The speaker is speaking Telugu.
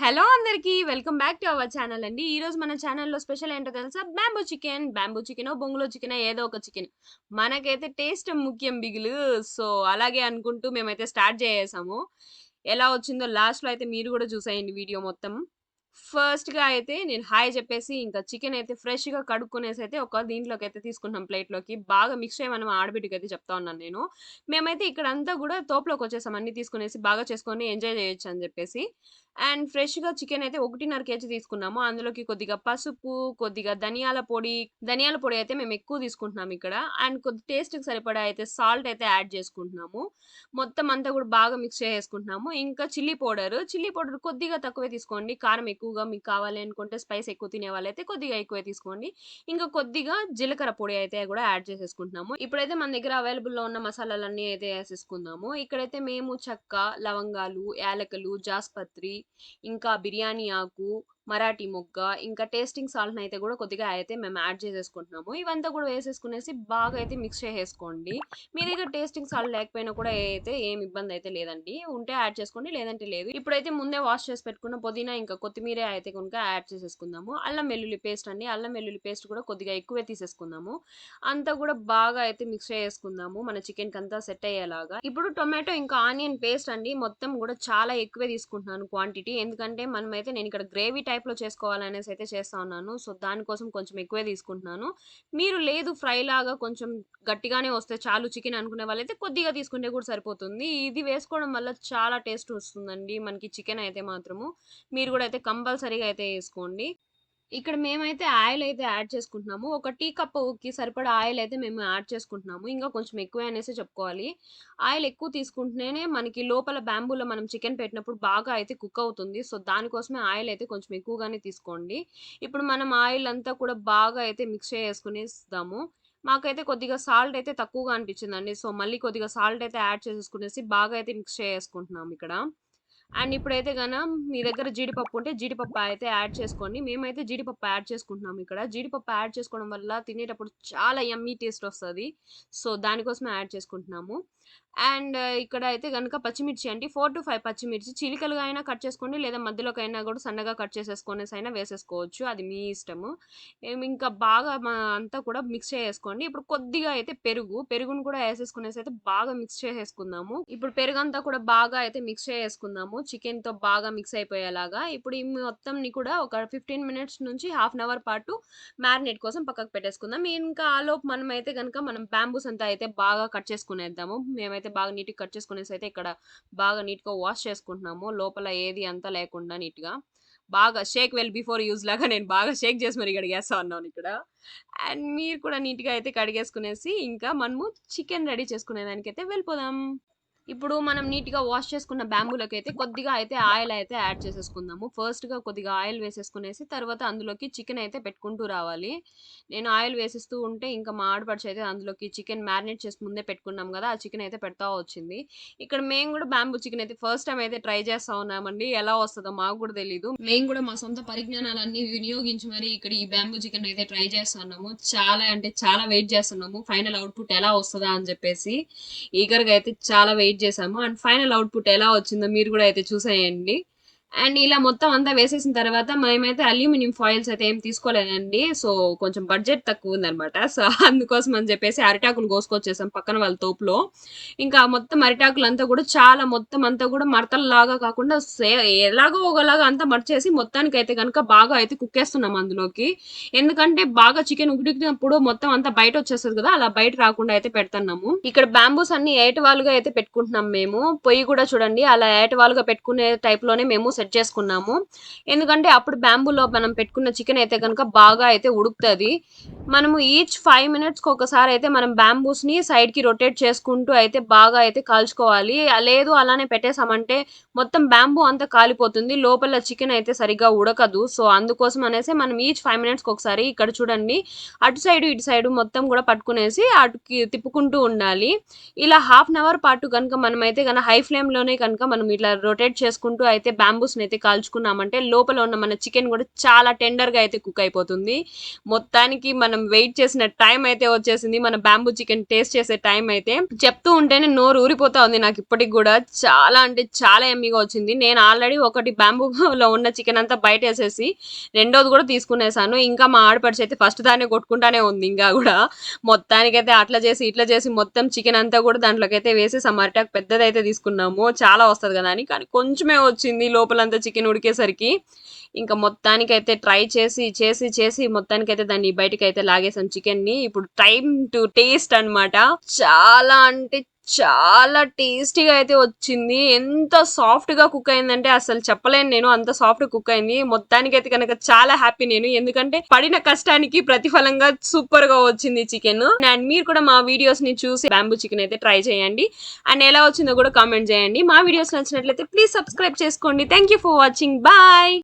హలో అందరికీ welcome back to our channel అండి. ఈరోజు మన ఛానల్‌లో స్పెషల్ ఏంటో తెలుసా? Bamboo chicken. బ్యాంబూ చికెనో, బొంగులో చికెనో ఏదో ఒక చికెన్. మనకైతే టేస్ట్ ముఖ్యం బిగులు. సో, అలాగే అనుకుంటూ మేమైతే స్టార్ట్ చేసేసాము. ఎలా వచ్చిందో లాస్ట్‌లో అయితే మీరు కూడా చూసేయండి వీడియో మొత్తం. ఫస్ట్‌గా అయితే నేను హాయ్ చెప్పేసి ఇంకా చికెన్ అయితే ఫ్రెష్‌గా కడుక్కునేసి అయితే ఒక దీంట్లోకైతే తీసుకుంటున్నాం ప్లేట్‌లోకి. బాగా మిక్స్ చేయమని మా ఆడబిడ్డకైతే చెప్తా ఉన్నాను నేను. మేమైతే ఇక్కడంతా కూడా తోపులోకొచ్చేసాం అన్నీ తీసుకునేసి బాగా చేసుకొని ఎంజాయ్ చేయొచ్చు అని చెప్పేసి. అండ్ ఫ్రెష్‌గా చికెన్ అయితే 1.5 కేజీ తీసుకున్నాము. అందులోకి కొద్దిగా పసుపు, కొద్దిగా ధనియాల పొడి అయితే మేము ఎక్కువ తీసుకుంటున్నాం ఇక్కడ. అండ్ కొద్ది టేస్ట్‌కి సరిపడా అయితే సాల్ట్ అయితే యాడ్ చేసుకుంటున్నాము. మొత్తం అంతా కూడా బాగా మిక్స్ చేసేసుకుంటున్నాము. ఇంకా చిల్లీ పౌడర్ కొద్దిగా తక్కువే తీసుకోండి. కారం ఎక్కువగా మీకు కావాలి అనుకుంటే స్పైస్ ఎక్కువ తినే వాళ్ళైతే కొద్దిగా ఎక్కువే తీసుకోండి. ఇంకా కొద్దిగా జీలకర్ర పొడి అయితే కూడా యాడ్ చేసేసుకుంటున్నాము. ఇప్పుడైతే మన దగ్గర అవైలబుల్‌లో ఉన్న మసాలాలన్నీ అయితే ఏసేసుకుందాము. ఇక్కడైతే మేము చెక్క, లవంగాలు, యాలకులు, జాస్పత్రి, ఇంకా బిర్యానీ ఆకు, మరాఠీ మొగ్గ, ఇంకా టేస్టింగ్ సాల్ట్‌నయితే గూడా కొద్దిగా అయితే మేము యాడ్ చేసేసుకుంటున్నాము. ఇవంతా కూడా వేసేసుకునేసి బాగా అయితే మిక్స్ చేసేసుకోండి. మీ దగ్గర టేస్టింగ్ సాల్ట్ లేకపోయినా కూడా అయితే ఏమి ఇబ్బందయితే లేదండి. ఉంటే యాడ్ చేసుకోండి. లేదంటే లేదు. ఇప్పుడైతే ముందే వాష్ చేసి పెట్టుకున్న పుదీనా ఇంకా కొత్తిమీర అయితే గనుక యాడ్ చేసేసుకుందాము. అల్లం వెల్లుల్లి పేస్ట్ అండి. అల్లం వెల్లుల్లి పేస్ట్ కూడా కొద్దిగా ఎక్కువే తీసేసుకుందాము. అంతా కూడా బాగా అయితే మిక్స్ చేసుకుందాము. మన చికెన్‌కంతా సెట్ అయ్యేలాగా. ఇప్పుడు టొమాటో ఇంకా ఆనియన్ పేస్ట్ అండి. మొత్తం కూడా చాలా ఎక్కువే తీసుకుంటున్నాను క్వాంటిటీ. ఎందుకంటే నేను ఇక్కడ గ్రేవీ టైప్‌లో చేసుకోవాలనేసి అయితే చేస్తా ఉన్నాను. సో, దానికోసం కొంచెం ఎక్కువే తీసుకుంటున్నాను. మీరు లేదు ఫ్రై లాగా కొంచెం గట్టిగానే వస్తే చాలు చికెన్ అనుకునే వాళ్ళైతే కొద్దిగా తీసుకుంటే కూడా సరిపోతుంది. ఇది వేసుకోవడం వల్ల చాలా టేస్ట్ వస్తుందండి మనకి చికెన్ అయితే మాత్రము. మీరు కూడా అయితే కంపల్సరీగా అయితే ఏసుకోండి. ఇక్కడ మేమైతే ఆయిల్ అయితే యాడ్ చేసుకుంటున్నాము. ఒక టీ కప్పుకి సరిపడా ఆయిల్ అయితే మేము యాడ్ చేసుకుంటున్నాము. ఇంకా కొంచెం ఎక్కువే అనేసే చెప్పుకోవాలి. ఆయిల్ ఎక్కువ తీసుకుంటేనే మనకి లోపల బ్యాంబూలో మనం చికెన్ పెట్టినప్పుడు బాగా అయితే కుక్ అవుతుంది. సో, దానికోసమే ఆయిల్ అయితే కొంచెం ఎక్కువగానే తీసుకోండి. ఇప్పుడు మనం ఆయిల్ అంతా కూడా బాగా అయితే మిక్స్ చేసుకునేద్దాము. మాకైతే కొద్దిగా సాల్ట్ అయితే తక్కువగా అనిపించిందండి. సో, మళ్ళీ కొద్దిగా సాల్ట్ అయితే యాడ్ చేసేసుకునేసి బాగా అయితే మిక్స్ చేసుకుంటున్నాం ఇక్కడ. అండ్ ఇప్పుడైతే మీ దగ్గర జీడిపప్పు ఉంటే జీడిపప్పు అయితే యాడ్ చేసుకోండి. మేమైతే జీడిపప్పు యాడ్ చేసుకుంటున్నాము ఇక్కడ. జీడిపప్పు యాడ్ చేసుకోవడం వల్ల తినేటప్పుడు చాలా యమ్మీ టేస్ట్ వస్తది. సో, దానికోసమే యాడ్ చేసుకుంటున్నాము. అండ్ ఇక్కడ అయితే గనుక పచ్చిమిర్చి అండి 4-5 పచ్చిమిర్చి చిలికలుగా అయినా కట్ చేసుకోండి. లేదా మధ్యలోకైనా కూడా సన్నగా కట్ చేసేసుకొనేసైనా వేసేసుకోవచ్చు. అది మీ ఇష్టము. ఇంకా బాగా అంతా కూడా మిక్స్ చేసేసుకోండి. ఇప్పుడు కొద్దిగా అయితే పెరుగును కూడా ఏసేసుకునేసి అయితే బాగా మిక్స్ చేసేసుకుందాము. ఇప్పుడు పెరుగంతా కూడా బాగా అయితే మిక్స్ చేసేసుకుందాము. చికెన్‌తో బాగా మిక్స్ అయిపోయేలాగా. ఇప్పుడు ఈ మొత్తంని కూడా ఒక 15 మినిట్స్ నుంచి హాఫ్ అన్ అవర్ పాటు మ్యారినేట్ కోసం పక్కకు పెట్టేసుకుందాం. ఇంకా ఆలోపు మనమైతే గనుక మనం బ్యాంబూస్ అంతా అయితే బాగా కట్ చేసుకునేద్దాము. మేమైతే బాగా నీట్‌గా కట్ చేసుకునేసి అయితే ఇక్కడ బాగా నీట్‌గా వాష్ చేసుకుంటున్నాము. లోపల ఏది అంతా లేకుండా నీట్‌గా. బాగా షేక్ వెల్ బిఫోర్ యూజ్ లాగా నేను బాగా షేక్ చేసి మరి కడిగేస్తా ఉన్నాను ఇక్కడ. అండ్ మీరు కూడా నీట్‌గా అయితే కడిగేసుకునేసి ఇంకా మనము చికెన్ రెడీ చేసుకునే దానికైతే వెళ్ళిపోదాం. ఇప్పుడు మనం నీట్‌గా వాష్ చేసుకున్న బ్యాంబూలకైతే కొద్దిగా అయితే ఆయిల్ అయితే యాడ్ చేసేసుకుందాము. ఫస్ట్‌గా కొద్దిగా ఆయిల్ వేసేసుకునేసి తర్వాత అందులోకి చికెన్ అయితే పెట్టుకుంటూ రావాలి. నేను ఆయిల్ వేసిస్తూ ఉంటే ఇంకా మా ఆడపడుచు అయితే అందులోకి చికెన్ మ్యారినేట్ చేసి ముందే పెట్టుకున్నాం గదా! ఆ చికెన్ అయితే పెడతా వచ్చింది. ఇక్కడ మేము గూడా బ్యాంబూ చికెన్ అయితే ఫస్ట్ టైమ్ అయితే ట్రై చేస్తా ఉన్నామండి. ఎలా వస్తదో మాకు గూడా తెలీదు. మేము గూడా మా సొంత పరిజ్ఞానాలన్నీ వినియోగించి మరి ఇక్కడ ఈ బ్యాంబూ చికెన్ అయితే ట్రై చేస్తున్నాము. చాలా అంటే చాలా వెయిట్ చేస్తున్నాము. ఫైనల్ అవుట్‌పుట్ ఎలా వస్తదా అని చెప్పేసి. ఈగర్‌గా అయితే చాలా వెయిట్ చేసాము. అండ్ ఫైనల్ అవుట్‌పుట్ ఎలా వచ్చిందో మీరు గూడా అయితే చూసేయండి. అండ్ ఇలా మొత్తం అంతా వేసేసిన తర్వాత మేమైతే అల్యూమినియం ఫాయిల్స్ అయితే ఏం తీసుకోలేదండి. సో, కొంచెం బడ్జెట్ తక్కువుందనమాట. సో, అందుకోసం అని చెప్పేసి అరిటాకులు కోసుకొచ్చేసాం పక్కన వాళ్ళ తోపులో. ఇంకా మొత్తం అరిటాకులంతా కూడా చాలా మొత్తం అంతా కూడా మడతల్లాగా కాకుండా ఎలాగో ఒకలాగా అంతా మడిచేసి మొత్తానికైతే గనుక బాగా అయితే కుక్కేస్తున్నాం అందులోకి. ఎందుకంటే బాగా చికెన్ ఉడికినప్పుడు మొత్తం అంతా బయటొచ్చేస్తది కదా! అలా బయట రాకుండా అయితే పెడుతున్నాము. ఇక్కడ బ్యాంబూస్ అన్ని ఏటవాలుగా అయితే పెట్టుకుంటున్నాం మేము. పొయ్యి కూడా చూడండి అలా ఏటవాలుగా పెట్టుకునే టైప్‌లోనే మేము సెట్ చేసుకున్నాము. ఎందుకంటే అప్పుడు బ్యాంబూలో మనం పెట్టుకున్న చికెన్ అయితే గనుక బాగా అయితే ఉడుకుతది. మనము ఈచ్ 5 మినిట్స్‌కి ఒకసారి అయితే మనం బ్యాంబూస్‌ని సైడ్‌కి రొటేట్ చేసుకుంటూ అయితే బాగా అయితే కాల్చుకోవాలి. లేదు అలానే పెట్టేసామంటే మొత్తం బ్యాంబూ అంతా కాలిపోతుంది. లోపల చికెన్ అయితే సరిగ్గా ఉడకదు. సో, అందుకోసం అనేసి మనం ఈచ్ 5 మినిట్స్‌కి ఒకసారి ఇక్కడ చూడండి అటు సైడు, ఇటు సైడు మొత్తం కూడా పట్టుకునేసి అటుకి తిప్పుకుంటూ ఉండాలి. ఇలా హాఫ్ అన్ అవర్ పాటు గనుక మనమైతే హై ఫ్లేమ్‌లోనే కనుక మనం ఇట్లా రొటేట్ చేసుకుంటూ అయితే బ్యాంబూ బ్యాంబూస్ని అయితే కాల్చుకున్నామంటే లోపల ఉన్న మన చికెన్ కూడా చాలా టెండర్గా అయితే కుక్ అయిపోతుంది. మొత్తానికి మనం వెయిట్ చేసిన టైం అయితే వచ్చేసింది. మన బ్యాంబూ చికెన్ టేస్ట్ చేసే టైం అయితే చెప్తూ ఉంటేనే నోరు ఊరిపోతా ఉంది నాకు ఇప్పటికి కూడా. చాలా అంటే చాలా ఎమ్మీగా వచ్చింది. నేను ఆల్రెడీ ఒకటి బ్యాంబూలో ఉన్న చికెన్ అంతా బయట వేసేసి రెండోది కూడా తీసుకునేసాను. ఇంకా మా ఆడపడిచి అయితే ఫస్ట్ దాన్ని కొట్టుకుంటానే ఉంది ఇంకా కూడా. మొత్తానికైతే అట్లా చేసి ఇట్లా చేసి మొత్తం చికెన్ అంతా కూడా దాంట్లోకి అయితే వేసి అరిటాకు పెద్దదైతే తీసుకున్నాము. చాలా వస్తుంది కదా అని, కానీ కొంచెమే వచ్చింది లోపలంతా చికెన్ ఉడికేసరికి. ఇంకా మొత్తానికైతే ట్రై చేసి చేసి చేసి మొత్తానికైతే దాన్ని బయటికి అయితే లాగేసాం చికెన్ని. ఇప్పుడు టైం టు టేస్ట్ అన్నమాట. చాలా అంటే చాలా టేస్టీగా అయితే వచ్చింది. ఎంత సాఫ్ట్ గా కుక్ అయిందంటే అసలు చెప్పలేను నేను, అంత సాఫ్ట్ కుక్ అయింది. మొత్తానికైతే కనుక చాలా హ్యాపీ నేను, ఎందుకంటే పడిన కష్టానికి ప్రతిఫలంగా సూపర్ గా వచ్చింది చికెన్. అండ్ మీరు కూడా మా వీడియోస్ ని చూసి బ్యాంబూ చికెన్ అయితే ట్రై చేయండి. అండ్ ఎలా వచ్చిందో కూడా కామెంట్ చేయండి. మా వీడియోస్ నచ్చినట్లయితే ప్లీజ్ సబ్స్క్రైబ్ చేసుకోండి. Thank you for watching. Bye.